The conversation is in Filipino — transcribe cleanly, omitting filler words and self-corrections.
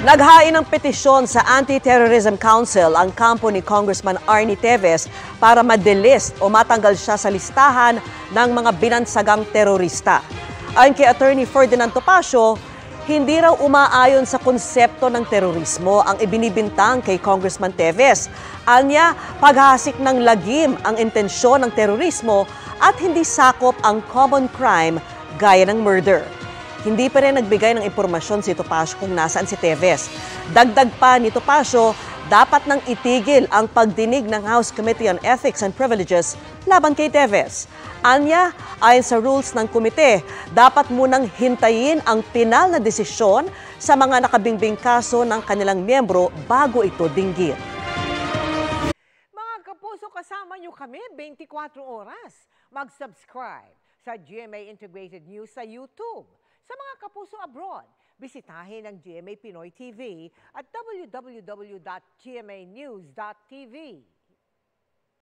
Naghain ng petisyon sa Anti-Terrorism Council ang kampo ni Congressman Arnie Teves para madelist o matanggal siya sa listahan ng mga binansagang terorista. Ayon kay Attorney Ferdinand Topacio, hindi raw umaayon sa konsepto ng terorismo ang ibinibintang kay Congressman Teves. Anya, paghasik ng lagim ang intensyon ng terorismo at hindi sakop ang common crime gaya ng murder. Hindi pa rin nagbigay ng impormasyon si Topacio kung nasaan si Teves. Dagdag pa ni Topacio, dapat nang itigil ang pagdinig ng House Committee on Ethics and Privileges laban kay Teves. Anya, ayon sa rules ng komite, dapat munang hintayin ang pinal na desisyon sa mga nakabingbing kaso ng kanilang miyembro bago ito dinggin. Mga kapuso, kasama niyo kami 24 oras. Mag-subscribe sa GMA Integrated News sa YouTube. Sa mga kapuso abroad, bisitahin ang GMA Pinoy TV at www.gmanews.tv.